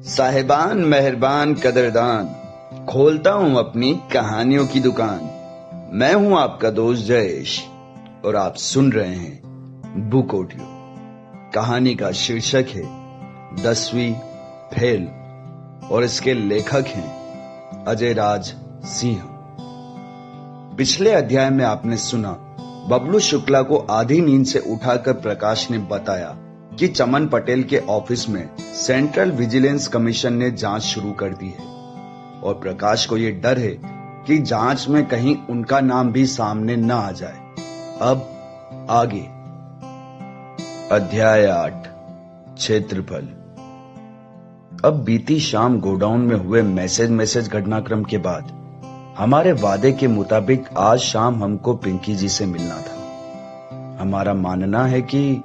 साहिबान मेहरबान कदरदान, खोलता हूं अपनी कहानियों की दुकान। मैं हूं आपका दोस्त जयेश और आप सुन रहे हैं बुक ऑडियो। कहानी का शीर्षक है 10वीं फेल और इसके लेखक हैं अजय राज सिंह। पिछले अध्याय में आपने सुना बबलू शुक्ला को आधी नींद से उठाकर प्रकाश ने बताया कि चमन पटेल के ऑफिस में सेंट्रल विजिलेंस कमीशन ने जांच शुरू कर दी है और प्रकाश को यह डर है कि जांच में कहीं उनका नाम भी सामने न आ जाए। अब आगे। अध्याय 8 क्षेत्रफल। अब बीती शाम गोडाउन में हुए मैसेज घटनाक्रम के बाद हमारे वादे के मुताबिक आज शाम हमको पिंकी जी से मिलना था। हमारा मानना है कि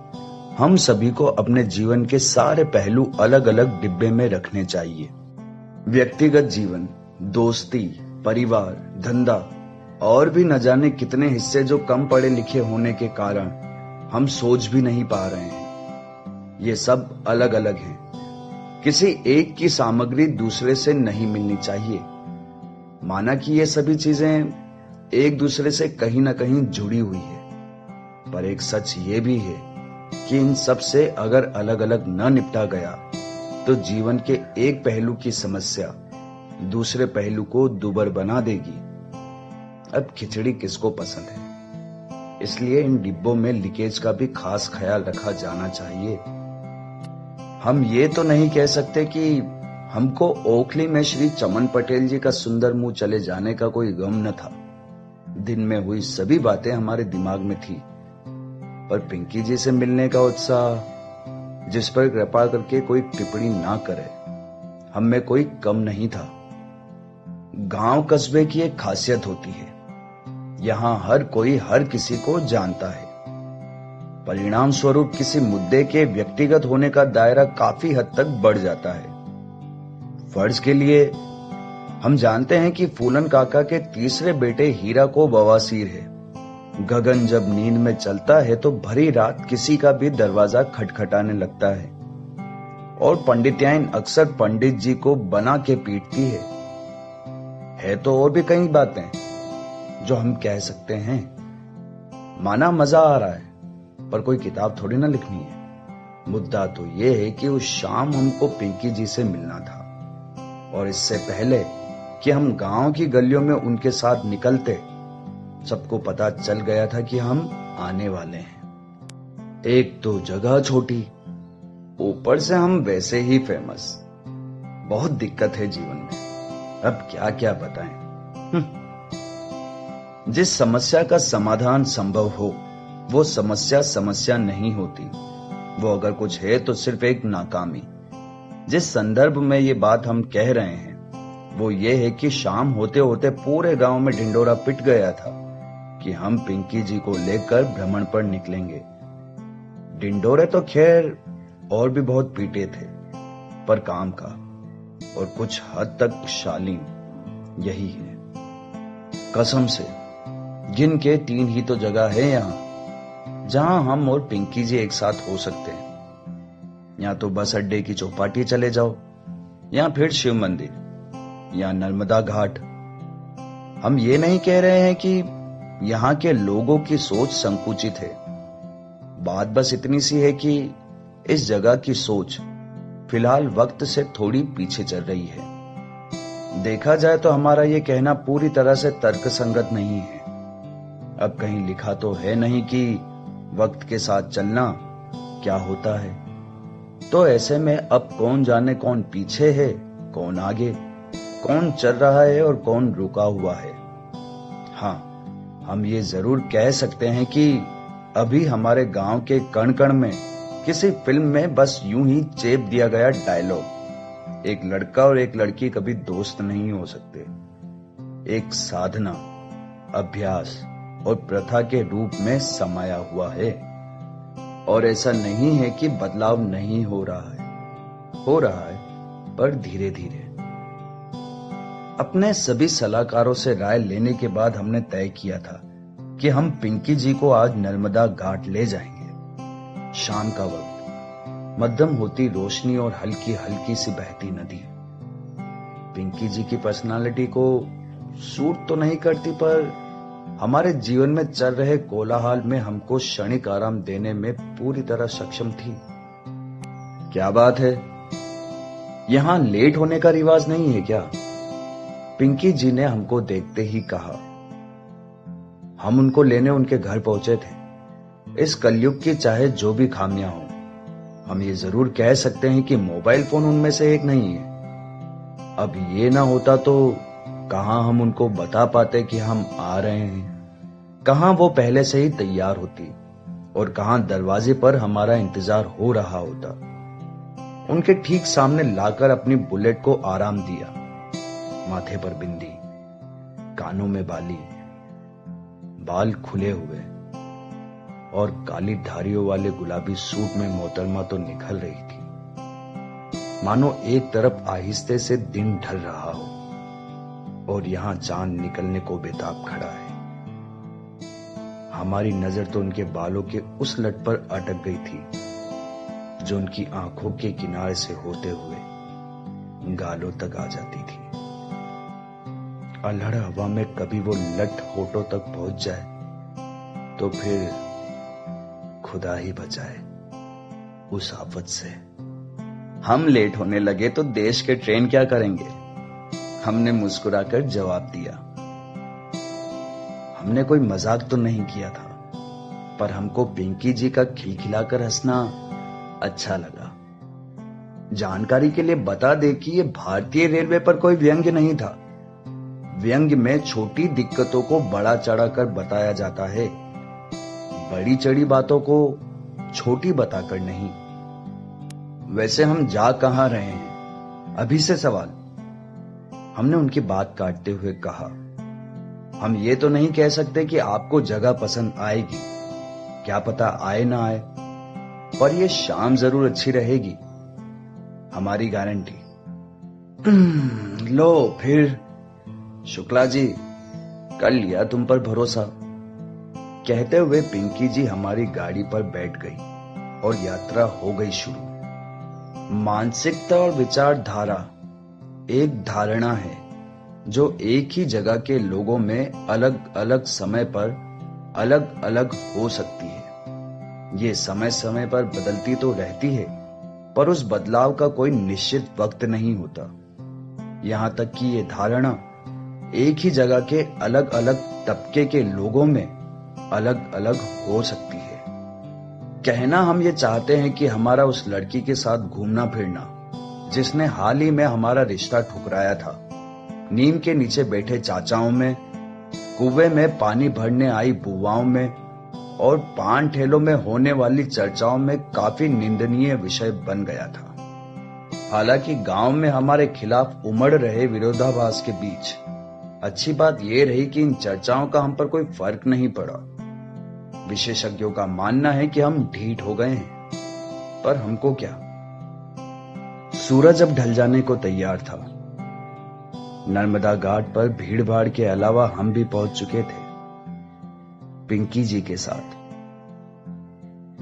हम सभी को अपने जीवन के सारे पहलू अलग अलग डिब्बे में रखने चाहिए। व्यक्तिगत जीवन, दोस्ती, परिवार, धंधा और भी न जाने कितने हिस्से जो कम पढ़े लिखे होने के कारण हम सोच भी नहीं पा रहे हैं। ये सब अलग अलग हैं। किसी एक की सामग्री दूसरे से नहीं मिलनी चाहिए। माना कि ये सभी चीजें एक दूसरे से कहीं ना कहीं जुड़ी हुई है, पर एक सच ये भी है कि इन सब से अगर अलग अलग न निपटा गया तो जीवन के एक पहलू की समस्या दूसरे पहलू को दुबर बना देगी। अब खिचड़ी किसको पसंद है, इसलिए इन डिब्बों में लीकेज का भी खास ख्याल रखा जाना चाहिए। हम ये तो नहीं कह सकते कि हमको ओखली में श्री चमन पटेल जी का सुंदर मुंह चले जाने का कोई गम न था। दिन में हुई सभी बातें हमारे दिमाग में थी, पर पिंकी जी से मिलने का उत्साह, जिस पर कृपा करके कोई टिप्पणी ना करे, हम में कोई कम नहीं था। गांव कस्बे की एक खासियत होती है, यहां हर कोई हर किसी को जानता है। परिणाम स्वरूप किसी मुद्दे के व्यक्तिगत होने का दायरा काफी हद तक बढ़ जाता है। फर्ज के लिए हम जानते हैं कि फूलन काका के तीसरे बेटे हीरा को बवासीर है। गगन जब नींद में चलता है तो भरी रात किसी का भी दरवाजा खटखटाने लगता है और पंडित्याइन अक्सर पंडित जी को बना के पीटती है तो और भी कई बातें जो हम कह सकते हैं। माना मजा आ रहा है, पर कोई किताब थोड़ी ना लिखनी है। मुद्दा तो यह है कि उस शाम हमको पिंकी जी से मिलना था और इससे पहले कि हम गांव की गलियों में उनके साथ निकलते, सबको पता चल गया था कि हम आने वाले हैं। एक तो जगह छोटी, ऊपर से हम वैसे ही फेमस। बहुत दिक्कत है जीवन में, अब क्या क्या बताएं। जिस समस्या का समाधान संभव हो वो समस्या नहीं होती। वो अगर कुछ है तो सिर्फ एक नाकामी। जिस संदर्भ में ये बात हम कह रहे हैं वो ये है कि शाम होते होते पूरे गांव में ढिंडोरा पिट गया था कि हम पिंकी जी को लेकर भ्रमण पर निकलेंगे। ढिंडोरे तो खैर और भी बहुत पीटे थे, पर काम का और कुछ हद तक शालीन यही है। कसम से गिन के 3 ही तो जगह है यहां जहां हम और पिंकी जी एक साथ हो सकते हैं। या तो बस अड्डे की चौपाटी चले जाओ, या फिर शिव मंदिर, या नर्मदा घाट। हम ये नहीं कह रहे हैं कि यहां के लोगों की सोच संकुचित है। बात बस इतनी सी है कि इस जगह की सोच फिलहाल वक्त से थोड़ी पीछे चल रही है। देखा जाए तो हमारा ये कहना पूरी तरह से तर्कसंगत नहीं है। अब कहीं लिखा तो है नहीं कि वक्त के साथ चलना क्या होता है। तो ऐसे में अब कौन जाने कौन पीछे है, कौन आगे, कौन चल रहा है और कौन रुका हुआ है। हाँ, हम ये जरूर कह सकते हैं कि अभी हमारे गांव के कण कण में किसी फिल्म में बस यूं ही चेप दिया गया डायलॉग, एक लड़का और एक लड़की कभी दोस्त नहीं हो सकते, एक साधना, अभ्यास और प्रथा के रूप में समाया हुआ है। और ऐसा नहीं है कि बदलाव नहीं हो रहा है, पर धीरे धीरे। अपने सभी सलाहकारों से राय लेने के बाद हमने तय किया था कि हम पिंकी जी को आज नर्मदा घाट ले जाएंगे। शाम का वक्त, मध्यम होती रोशनी और हल्की हल्की सी बहती नदी। पिंकी जी की पर्सनालिटी को सूट तो नहीं करती, पर हमारे जीवन में चल रहे कोलाहल में हमको क्षणिक आराम देने में पूरी तरह सक्षम थी। क्या बात है, यहां लेट होने का रिवाज नहीं है क्या? पिंकी जी ने हमको देखते ही कहा। हम उनको लेने उनके घर पहुंचे थे। इस कलयुग की चाहे जो भी खामियां हो, हम ये जरूर कह सकते हैं कि मोबाइल फोन उनमें से एक नहीं है। अब ये ना होता तो कहां हम उनको बता पाते कि हम आ रहे हैं, कहां वो पहले से ही तैयार होती और कहां दरवाजे पर हमारा इंतजार हो रहा होता। उनके ठीक सामने लाकर अपनी बुलेट को आराम दिया। माथे पर बिंदी, कानों में बाली, बाल खुले हुए और काली धारियों वाले गुलाबी सूट में मोहतरमा तो निखर रही थी, मानो एक तरफ आहिस्ते से दिन ढल रहा हो और यहां चांद निकलने को बेताब खड़ा है। हमारी नजर तो उनके बालों के उस लट पर अटक गई थी जो उनकी आंखों के किनारे से होते हुए गालों तक आ जाती थी। अल्हड़ हवा में कभी वो लट होठों तक पहुंच जाए तो फिर खुदा ही बचाए उस आफत से। हम लेट होने लगे तो देश के ट्रेन क्या करेंगे? हमने मुस्कुराकर जवाब दिया। हमने कोई मजाक तो नहीं किया था, पर हमको पिंकी जी का खिलखिलाकर हंसना अच्छा लगा। जानकारी के लिए बता दे कि ये भारतीय रेलवे पर कोई व्यंग्य नहीं था। व्यंग्य में छोटी दिक्कतों को बड़ा चढ़ाकर बताया जाता है, बड़ी चढ़ी बातों को छोटी बताकर नहीं। वैसे हम जा कहां रहे हैं? अभी से सवाल। हमने उनकी बात काटते हुए कहा। हम ये तो नहीं कह सकते कि आपको जगह पसंद आएगी, क्या पता आए ना आए, पर यह शाम जरूर अच्छी रहेगी, हमारी गारंटी। लो फिर शुक्ला जी, कर लिया तुम पर भरोसा। कहते हुए पिंकी जी हमारी गाड़ी पर बैठ गई और यात्रा हो गई शुरू। मानसिकता और विचारधारा एक धारणा है जो एक ही जगह के लोगों में अलग अलग समय पर अलग अलग हो सकती है। ये समय समय पर बदलती तो रहती है, पर उस बदलाव का कोई निश्चित वक्त नहीं होता। यहां तक कि ये धारणा एक ही जगह के अलग अलग तबके के लोगों में अलग अलग हो सकती है। कहना हम ये चाहते हैं कि हमारा उस लड़की के साथ घूमना फिरना जिसने हाल ही में हमारा रिश्ता ठुकराया था, नीम के नीचे बैठे चाचाओं में, कुएं में पानी भरने आई बुआओं में और पान ठेलों में होने वाली चर्चाओं में काफी निंदनीय विषय बन गया था। हालांकि गांव में हमारे खिलाफ उमड़ रहे विरोधाभास के बीच अच्छी बात यह रही कि इन चर्चाओं का हम पर कोई फर्क नहीं पड़ा। विशेषज्ञों का मानना है कि हम ढीठ हो गए हैं, पर हमको क्या। सूरज अब ढल जाने को तैयार था। नर्मदा घाट पर भीड़ भाड़ के अलावा हम भी पहुंच चुके थे, पिंकी जी के साथ।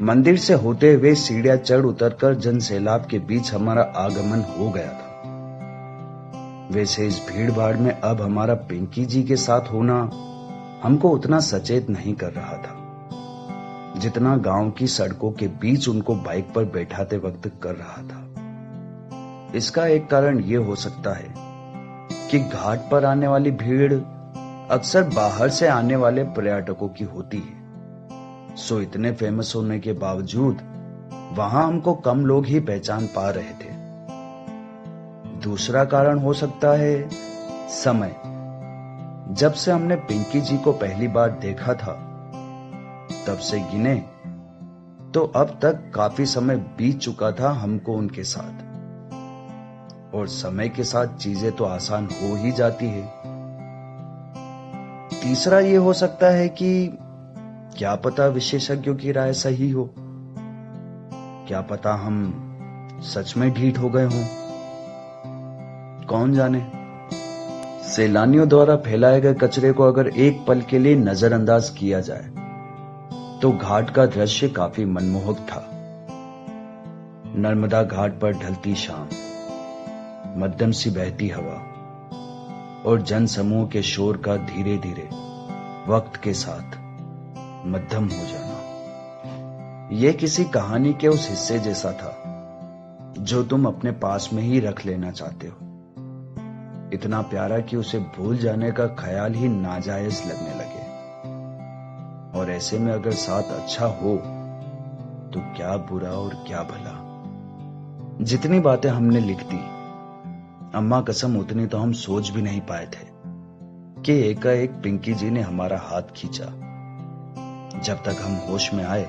मंदिर से होते हुए सीढ़ियां चढ़ उतरकर जन सैलाब के बीच हमारा आगमन हो गया था। वैसे इस भीड़ भाड़ में अब हमारा पिंकी जी के साथ होना हमको उतना सचेत नहीं कर रहा था जितना गांव की सड़कों के बीच उनको बाइक पर बैठाते वक्त कर रहा था। इसका एक कारण यह हो सकता है कि घाट पर आने वाली भीड़ अक्सर बाहर से आने वाले पर्यटकों की होती है, सो इतने फेमस होने के बावजूद वहां हमको कम लोग ही पहचान पा रहे थे। दूसरा कारण हो सकता है समय। जब से हमने पिंकी जी को पहली बार देखा था, तब से गिने तो अब तक काफी समय बीत चुका था हमको उनके साथ, और समय के साथ चीजें तो आसान हो ही जाती है। तीसरा ये हो सकता है कि क्या पता विशेषज्ञों की राय सही हो, क्या पता हम सच में ढीठ हो गए हों, कौन जाने। सैलानियों द्वारा फैलाए गए कचरे को अगर एक पल के लिए नजरअंदाज किया जाए तो घाट का दृश्य काफी मनमोहक था। नर्मदा घाट पर ढलती शाम, मध्यम सी बहती हवा और जन समूह के शोर का धीरे धीरे वक्त के साथ मध्यम हो जाना। यह किसी कहानी के उस हिस्से जैसा था जो तुम अपने पास में ही रख लेना चाहते हो, इतना प्यारा कि उसे भूल जाने का ख्याल ही नाजायज लगने लगे। और ऐसे में अगर साथ अच्छा हो तो क्या बुरा और क्या भला। जितनी बातें हमने लिख दी, अम्मा कसम उतनी तो हम सोच भी नहीं पाए थे कि एकाएक पिंकी जी ने हमारा हाथ खींचा। जब तक हम होश में आए,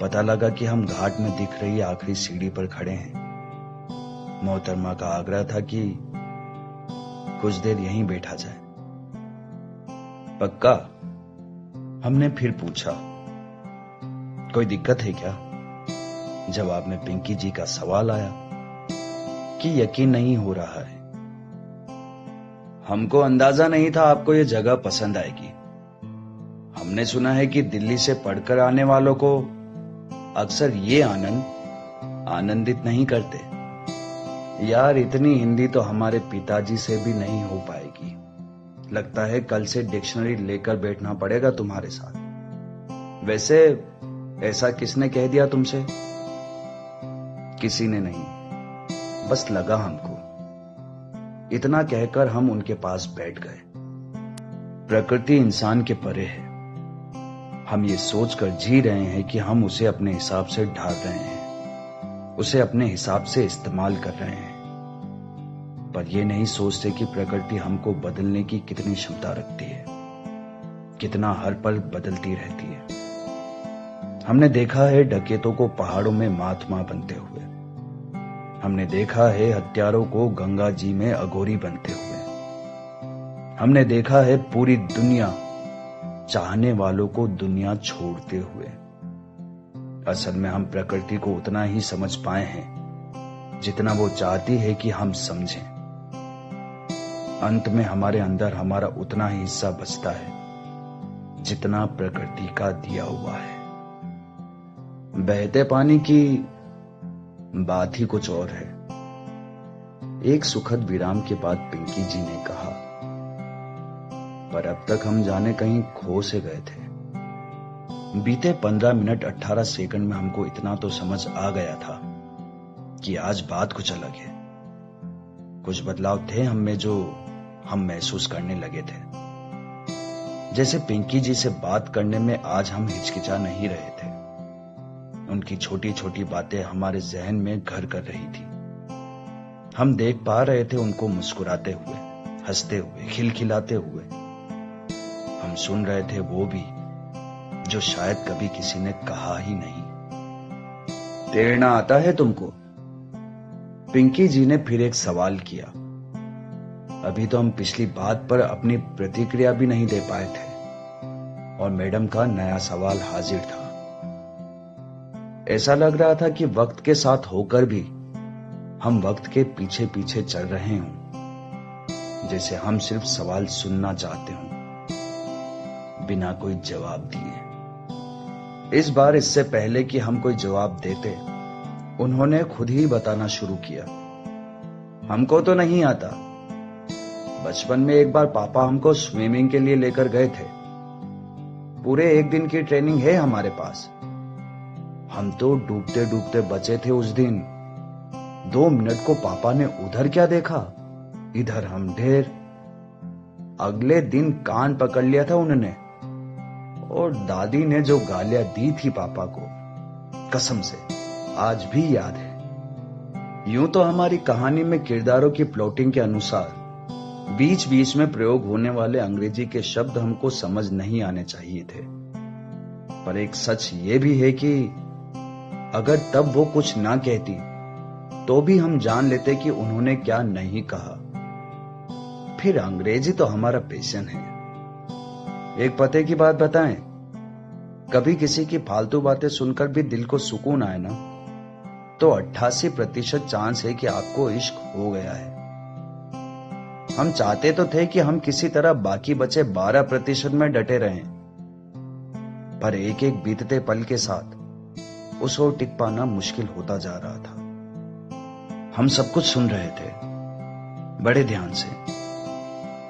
पता लगा कि हम घाट में दिख रही आखिरी सीढ़ी पर खड़े हैं। मोहतरमा का आग्रह था कि कुछ देर यहीं बैठा जाए। पक्का? हमने फिर पूछा। कोई दिक्कत है क्या? जवाब में पिंकी जी का सवाल आया कि यकीन नहीं हो रहा है। हमको अंदाजा नहीं था आपको ये जगह पसंद आएगी। हमने सुना है कि दिल्ली से पढ़कर आने वालों को अक्सर ये आनंद आनंदित नहीं करते। यार, इतनी हिंदी तो हमारे पिताजी से भी नहीं हो पाएगी। लगता है कल से डिक्शनरी लेकर बैठना पड़ेगा तुम्हारे साथ। वैसे ऐसा किसने कह दिया तुमसे? किसी ने नहीं, बस लगा हमको। इतना कहकर हम उनके पास बैठ गए। प्रकृति इंसान के परे है। हम ये सोचकर जी रहे हैं कि हम उसे अपने हिसाब से ढाल रहे हैं, उसे अपने हिसाब से इस्तेमाल कर रहे हैं, पर ये नहीं सोचते कि प्रकृति हमको बदलने की कितनी क्षमता रखती है, कितना हर पल बदलती रहती है। हमने देखा है डकैतों को पहाड़ों में महात्मा बनते हुए। हमने देखा है हत्यारों को गंगा जी में अघोरी बनते हुए। हमने देखा है पूरी दुनिया चाहने वालों को दुनिया छोड़ते हुए। असल में हम प्रकृति को उतना ही समझ पाए हैं जितना वो चाहती है कि हम समझें। अंत में हमारे अंदर हमारा उतना ही हिस्सा बचता है जितना प्रकृति का दिया हुआ है। बहते पानी की बात ही कुछ और है। एक सुखद विराम के बाद पिंकी जी ने कहा, पर अब तक हम जाने कहीं खो से गए थे। बीते 15 मिनट 18 सेकंड में हमको इतना तो समझ आ गया था कि आज बात कुछ अलग है। कुछ बदलाव थे हम में जो हम महसूस करने लगे थे। जैसे पिंकी जी से बात करने में आज हम हिचकिचा नहीं रहे थे। उनकी छोटी छोटी बातें हमारे जहन में घर कर रही थी। हम देख पा रहे थे उनको मुस्कुराते हुए, हंसते हुए, खिलखिलाते हुए। हम सुन रहे थे वो भी जो शायद कभी किसी ने कहा ही नहीं। तैरना आता है तुमको? पिंकी जी ने फिर एक सवाल किया। अभी तो हम पिछली बात पर अपनी प्रतिक्रिया भी नहीं दे पाए थे और मैडम का नया सवाल हाजिर था। ऐसा लग रहा था कि वक्त के साथ होकर भी हम वक्त के पीछे पीछे चल रहे हों, जैसे हम सिर्फ सवाल सुनना चाहते हों बिना कोई जवाब दिए। इस बार इससे पहले कि हम कोई जवाब देते, उन्होंने खुद ही बताना शुरू किया। हमको तो नहीं आता। बचपन में एक बार पापा हमको स्विमिंग के लिए लेकर गए थे। पूरे एक दिन की ट्रेनिंग है हमारे पास। हम तो डूबते डूबते बचे थे उस दिन। 2 मिनट को पापा ने उधर क्या देखा, इधर हम ढेर। अगले दिन कान पकड़ लिया था उन्होंने, और दादी ने जो गालियां दी थी पापा को, कसम से आज भी याद है। यूं तो हमारी कहानी में किरदारों की प्लॉटिंग के अनुसार बीच बीच में प्रयोग होने वाले अंग्रेजी के शब्द हमको समझ नहीं आने चाहिए थे, पर एक सच ये भी है कि अगर तब वो कुछ ना कहती तो भी हम जान लेते कि उन्होंने क्या नहीं कहा। फिर अंग्रेजी तो हमारा पैशन है। एक पते की बात बताएं, कभी किसी की फालतू बातें सुनकर भी दिल को सुकून आए ना, तो 88% चांस है कि आपको इश्क हो गया है। हम चाहते तो थे कि हम किसी तरह बाकी बचे 12% में डटे रहें, पर एक एक बीतते पल के साथ उस ओर टिक पाना मुश्किल होता जा रहा था। हम सब कुछ सुन रहे थे बड़े ध्यान से।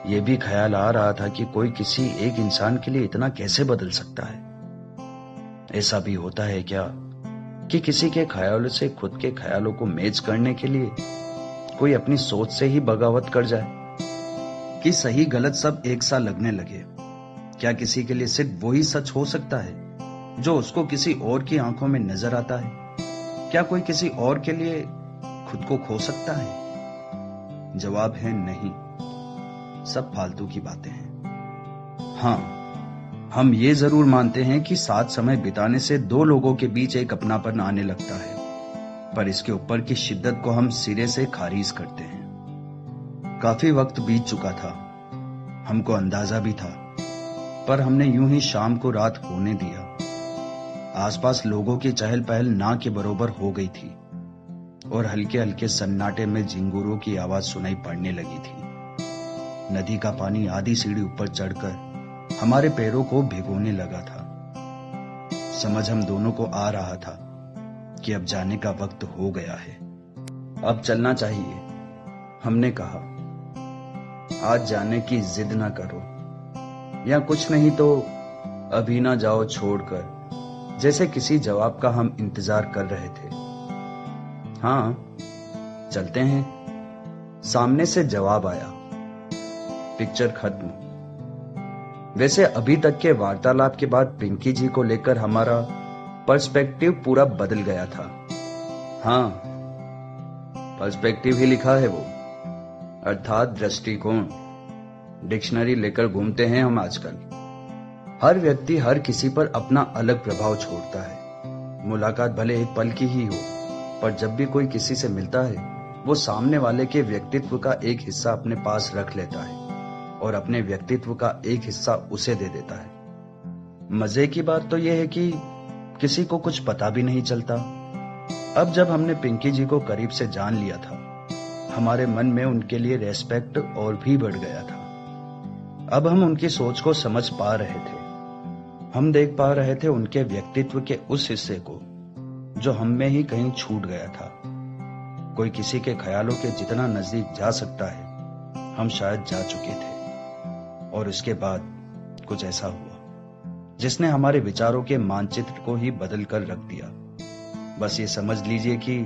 यह भी ख्याल आ रहा था कि कोई किसी एक इंसान के लिए इतना कैसे बदल सकता है। ऐसा भी होता है क्या कि किसी के ख्यालों से खुद के ख्यालों को मैच करने के लिए कोई अपनी सोच से ही बगावत कर जाए, कि सही गलत सब एक सा लगने लगे। क्या किसी के लिए सिर्फ वही सच हो सकता है जो उसको किसी और की आंखों में नजर आता है? क्या कोई किसी और के लिए खुद को खो सकता है? जवाब है नहीं, सब फालतू की बातें हैं। हाँ, हम ये जरूर मानते हैं कि साथ समय बिताने से दो लोगों के बीच एक अपनापन आने लगता है, पर इसके ऊपर की शिद्दत को हम सिरे से खारिज करते हैं। काफी वक्त बीत चुका था, हमको अंदाजा भी था, पर हमने यूं ही शाम को रात होने दिया। आसपास लोगों की चहल पहल ना के बराबर हो गई थी और हल्के हल्के सन्नाटे में झिंगुरों की आवाज सुनाई पड़ने लगी थी। नदी का पानी आधी सीढ़ी ऊपर चढ़कर हमारे पैरों को भिगोने लगा था। समझ हम दोनों को आ रहा था कि अब जाने का वक्त हो गया है, अब चलना चाहिए। हमने कहा, आज जाने की जिद ना करो, या कुछ नहीं तो अभी ना जाओ छोड़कर, जैसे किसी जवाब का हम इंतजार कर रहे थे। हाँ, चलते हैं, सामने से जवाब आया। पिक्चर खत्म। वैसे अभी तक के वार्तालाप के बाद पिंकी जी को लेकर हमारा पर्सपेक्टिव पूरा बदल गया था। हाँ, पर्सपेक्टिव ही लिखा है वो, अर्थात दृष्टिकोण। डिक्शनरी लेकर घूमते हैं हम आजकल। हर व्यक्ति हर किसी पर अपना अलग प्रभाव छोड़ता है। मुलाकात भले एक पल की ही हो, पर जब भी कोई किसी से मिलता है, वो सामने वाले के व्यक्तित्व का एक हिस्सा अपने पास रख लेता है और अपने व्यक्तित्व का एक हिस्सा उसे दे देता है। मजे की बात तो यह है कि किसी को कुछ पता भी नहीं चलता। अब जब हमने पिंकी जी को करीब से जान लिया था, हमारे मन में उनके लिए रेस्पेक्ट और भी बढ़ गया था। अब हम उनकी सोच को समझ पा रहे थे। हम देख पा रहे थे उनके व्यक्तित्व के उस हिस्से को जो हम में ही कहीं छूट गया था। कोई किसी के ख्यालों के जितना नजदीक जा सकता है, हम शायद जा चुके थे। और उसके बाद कुछ ऐसा हुआ जिसने हमारे विचारों के मानचित्र को ही बदल कर रख दिया। बस ये समझ लीजिए कि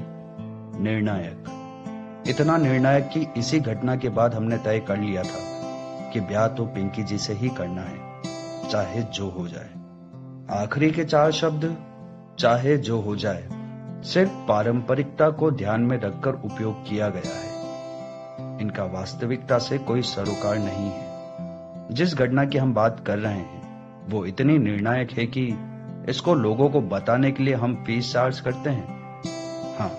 निर्णायक, इतना निर्णायक कि इसी घटना के बाद हमने तय कर लिया था कि ब्याह तो पिंकी जी से ही करना है, चाहे जो हो जाए। आखिरी के 4 शब्द, चाहे जो हो जाए, सिर्फ पारंपरिकता को ध्यान में रखकर उपयोग किया गया है। इनका वास्तविकता से कोई सरोकार नहीं है। जिस घटना की हम बात कर रहे हैं वो इतनी निर्णायक है कि इसको लोगों को बताने के लिए हम फीस चार्ज करते हैं। हाँ,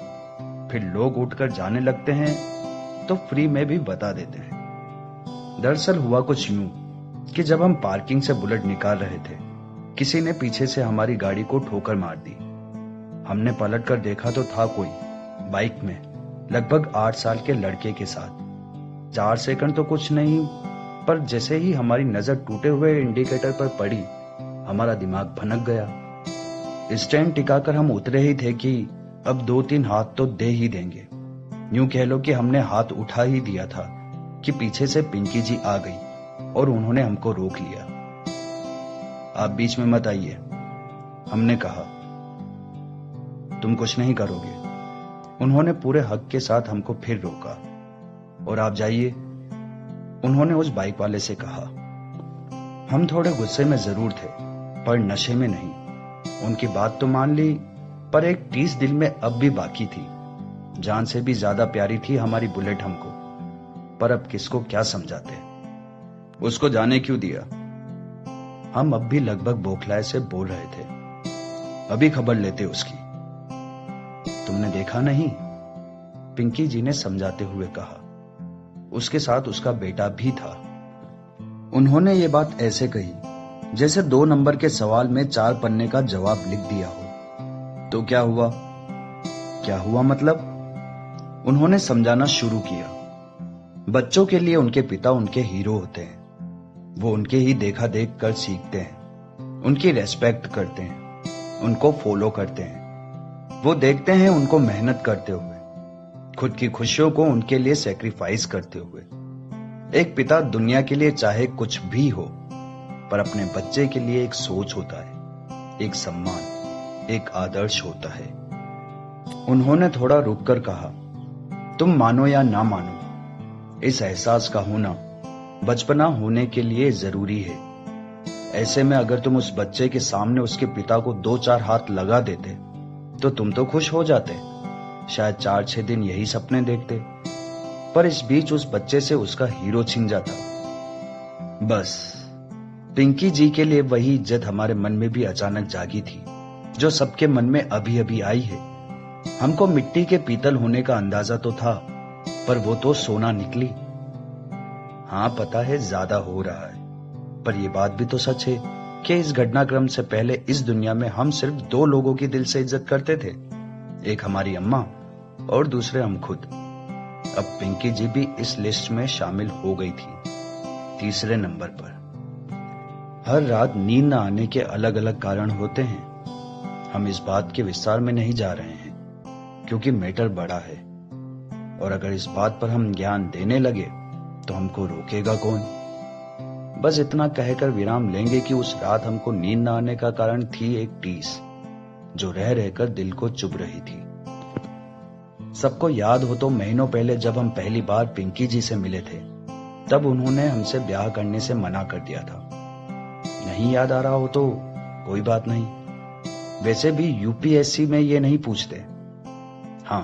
फिर लोग उठकर जाने लगते हैं तो फ्री में भी बता देते हैं। दरअसल हुआ कुछ यूं कि जब हम पार्किंग से बुलेट निकाल रहे थे, किसी ने पीछे से हमारी गाड़ी को ठोकर मार दी। हमने पलट कर देखा तो था कोई बाइक में लगभग 8 साल के लड़के के साथ। 4 सेकंड तो कुछ नहीं, पर जैसे ही हमारी नजर टूटे हुए इंडिकेटर पर पड़ी, हमारा दिमाग भनक गया। स्टैंड टिकाकर हम उतरे ही थे कि अब 2-3 हाथ तो दे ही देंगे। यूं कह लो कि हमने हाथ उठा ही दिया था कि पीछे से पिंकी जी आ गई और उन्होंने हमको रोक लिया। आप बीच में मत आइए, हमने कहा। तुम कुछ नहीं करोगे? उन्होंने पूरे हक के साथ हमको फिर रोका। और आप जाइए, उन्होंने उस बाइक वाले से कहा। हम थोड़े गुस्से में जरूर थे, पर नशे में नहीं। उनकी बात तो मान ली, पर एक टीस दिल में अब भी बाकी थी। जान से भी ज्यादा प्यारी थी हमारी बुलेट हमको, पर अब किसको क्या समझाते। उसको जाने क्यों दिया? हम अब भी लगभग बौखलाए से बोल रहे थे। अभी खबर लेते उसकी। तुमने देखा नहीं? पिंकी जी ने समझाते हुए कहा। उसके साथ उसका बेटा भी था। उन्होंने ये बात ऐसे कही जैसे 2 नंबर के सवाल में 4 पन्ने का जवाब लिख दिया हो। तो क्या हुआ? क्या हुआ मतलब? उन्होंने समझाना शुरू किया। बच्चों के लिए उनके पिता उनके हीरो होते हैं। वो उनके ही देखा देख कर सीखते हैं, उनकी रेस्पेक्ट करते हैं, उनको फॉलो करते हैं, वो देखते हैं उनको मेहनत करते हुए, खुद की खुशियों को उनके लिए सेक्रीफाइस करते हुए। एक पिता दुनिया के लिए चाहे कुछ भी हो, पर अपने बच्चे के लिए एक सोच होता है, एक सम्मान, एक आदर्श होता है। उन्होंने थोड़ा रुककर कहा, तुम मानो या ना मानो, इस एहसास का होना बचपना होने के लिए जरूरी है। ऐसे में अगर तुम उस बच्चे के सामने उसके पिता को 2-4 हाथ लगा देते तो तुम तो खुश हो जाते, शायद 4-6 दिन यही सपने देखते, पर इस बीच उस बच्चे से उसका हीरो छिन जाता। बस पिंकी जी के लिए वही इज्जत हमारे मन में भी अचानक जागी थी, जो सबके मन में अभी अभी आई है। हमको मिट्टी के पीतल होने का अंदाजा तो था, पर वो तो सोना निकली। हाँ, पता है ज्यादा हो रहा है, पर यह बात भी तो सच है कि इस घटनाक्रम से पहले इस दुनिया में हम सिर्फ 2 लोगों की दिल से इज्जत करते थे, एक हमारी अम्मा और दूसरे हम खुद। अब पिंकी जी भी इस लिस्ट में शामिल हो गई थी, तीसरे नंबर पर। हर रात नींद न आने के अलग अलग कारण होते हैं। हम इस बात के विस्तार में नहीं जा रहे हैं, क्योंकि मैटर बड़ा है, और अगर इस बात पर हम ज्ञान देने लगे तो हमको रोकेगा कौन। बस इतना कहकर विराम लेंगे कि उस रात हमको नींद न आने का कारण थी एक टीस, जो रह रहकर दिल को चुभ रही थी। सबको याद हो तो महीनों पहले जब हम पहली बार पिंकी जी से मिले थे, तब उन्होंने हमसे ब्याह करने से मना कर दिया था। नहीं याद आ रहा हो तो कोई बात नहीं, वैसे भी यूपीएससी में ये नहीं पूछते। हाँ,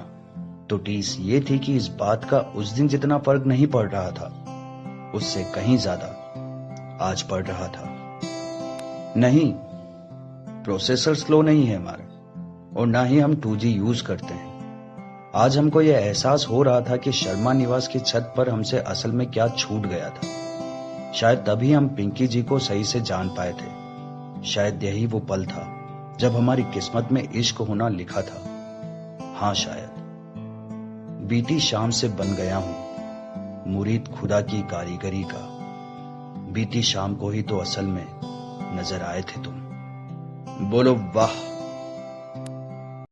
तो टीस ये थी कि इस बात का उस दिन जितना फर्क नहीं पड़ रहा था, उससे कहीं ज्यादा आज पड़ रहा था। नहीं, प्रोसेसर स्लो नहीं है हमारा, और ना ही हम 2G यूज करते हैं। आज हमको यह एहसास हो रहा था कि शर्मा निवास की छत पर हमसे असल में क्या छूट गया था। शायद तभी हम पिंकी जी को सही से जान पाए थे। शायद यही वो पल था जब हमारी किस्मत में इश्क होना लिखा था। हाँ, शायद बीती शाम से बन गया हूं मुरीद खुदा की कारीगरी का। बीती शाम को ही तो असल में नजर आए थे तुम। बोलो वाह।